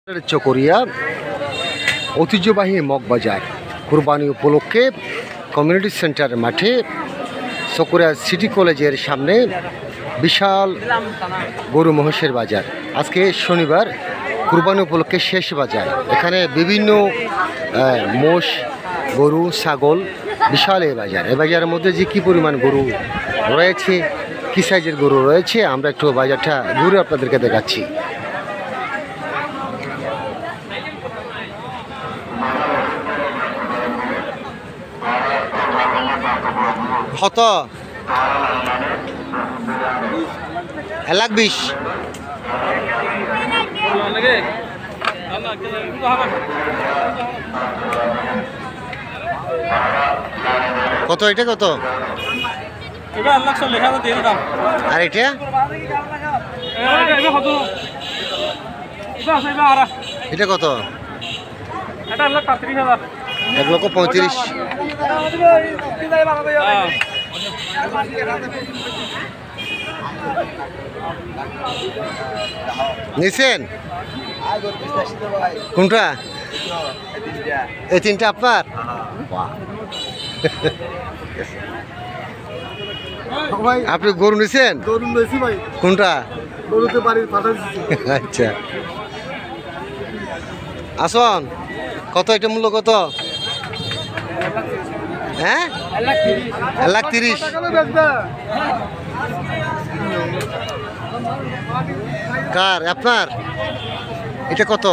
চকরিয়া ঐতিহ্যবাহী মগবাজার কুরবানি উপলক্ষে কমিউনিটি সেন্টার মাঠে চকরিয়া সিটি কলেজের সামনে বিশাল গরু মহিষের বাজার। আজকে শনিবার কুরবানি উপলক্ষে শেষ বাজার। এখানে বিভিন্ন মোষ, গরু, ছাগল, বিশাল এই বাজার। এই বাজারের মধ্যে যে কী পরিমাণ গরু রয়েছে, কী সাইজের গরু রয়েছে, আমরা একটু বাজারটা ঘুরে আপনাদেরকে দেখাচ্ছি। কত? 1,20,000। কত এটা? কত আর এটা? এটা কত? 1,35,000। নিছেন কোনটা? এই তিনটা আপনার? আপনি গরু নিছেন? কোনটা? আচ্ছা, আসুন। কত এটা মূল্য? কত? হ্যাঁ, 1,30,000। কার? আপনার? এটা কত?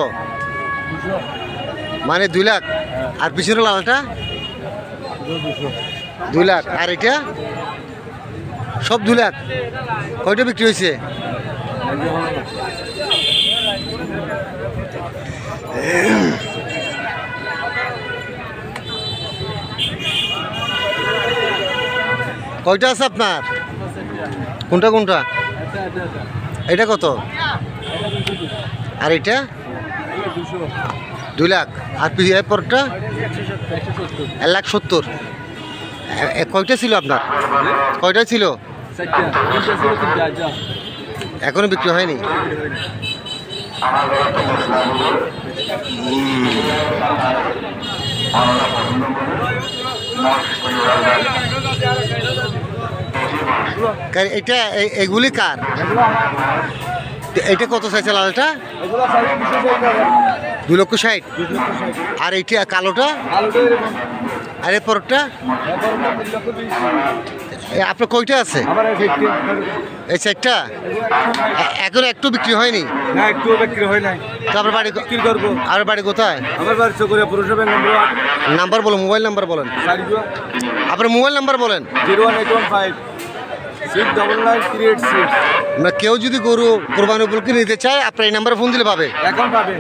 মানে 2 লাখ। আর পিছনে লালটা 2 লাখ। আর এটা সব 2 লাখ। কয়টা বিক্রি হয়েছে? কয়টা আছে আপনার? কোনটা কোনটা? এটা কত? আর এটা 2 লাখ। আর পরটা 1,70,000। কয়টা ছিল আপনার? কয়টা ছিল? এখনো বিক্রি হয়নি। এটা এগুলি কার? এটা কত চাইছে লালটা? 2,60,000। আর এইটা কালোটা? আর এর পরটা? আপনার কয়টা আছে? এই 4টা। এখন একটু বিক্রি হয়নি? না, একটু বিক্রি হয় নাই। আপনার বাড়ি কি করবো? আর বাড়ি কোথায়? আমার বাড়ি চকরিয়া পুরসভা নম্বর 8। নাম্বার বলুন, মোবাইল নাম্বার বলেন। আপনার মোবাইল নাম্বার বলেন। 01815 699 386। কেউ যদি গরু কোরবানি উপলক্ষে নিতে চায়, আপনার এই নাম্বারে ফোন দিলে পাবে। এখন পাবে।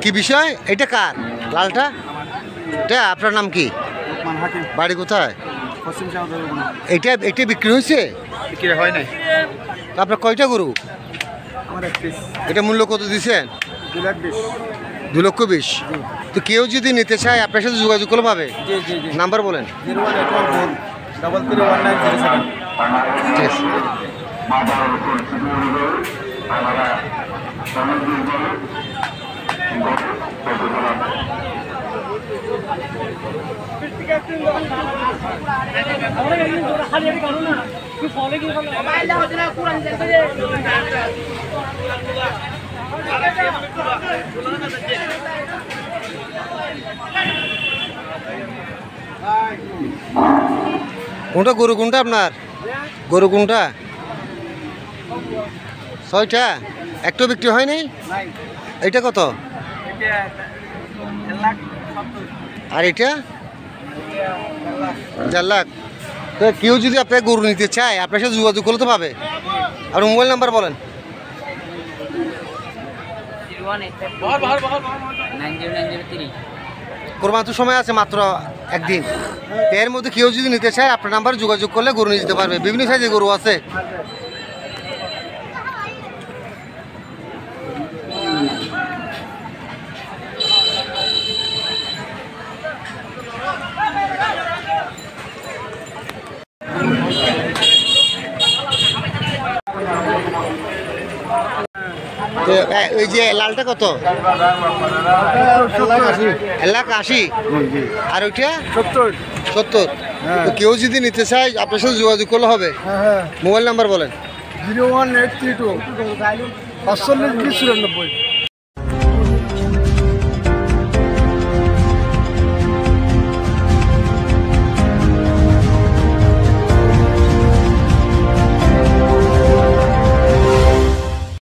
কি বিষয়? এটা কার? লালটা? এটা আপনার নাম কি? বাড়ি কোথায়? এটা বিক্রি হয়েছে? বিক্রি হয় নাই। আপনার কয়টা গরু? এটা মূল্য কত দিচ্ছেন? 2,20,000। তো কেউ যদি নিতে চায় আপনার সাথে যোগাযোগ করলে পাবে। নাম্বার বলেন। 01814 ঠিক আছে। কোনটা গরু? কোনটা আপনার গরু? কোনটা? 6টা। একটু বিক্রি হয়নি? এটা কত? আর এটা 4 লাখ। তো কেউ যদি আপনার গরু নিতে চায় আপনার সাথে যোগাযোগ করলে তো পাবে। আর মোবাইল নাম্বার বলেন। 9090 কোরবানি তো সময় আছে মাত্র একদিন। এর মধ্যে কেউ যদি নিতে চায় আপনার নাম্বার যোগাযোগ করলে গরু নিয়ে যেতে পারবে। বিভিন্ন সাইজের গরু আছে। ওই যে লালটা কত? 1,80,000। আর ওইটা 70। তো কেউ যদি নিতে চায় আপনার সাথে যোগাযোগ করলে হবে। মোবাইল নাম্বার বলেন। 01832 45 20 94।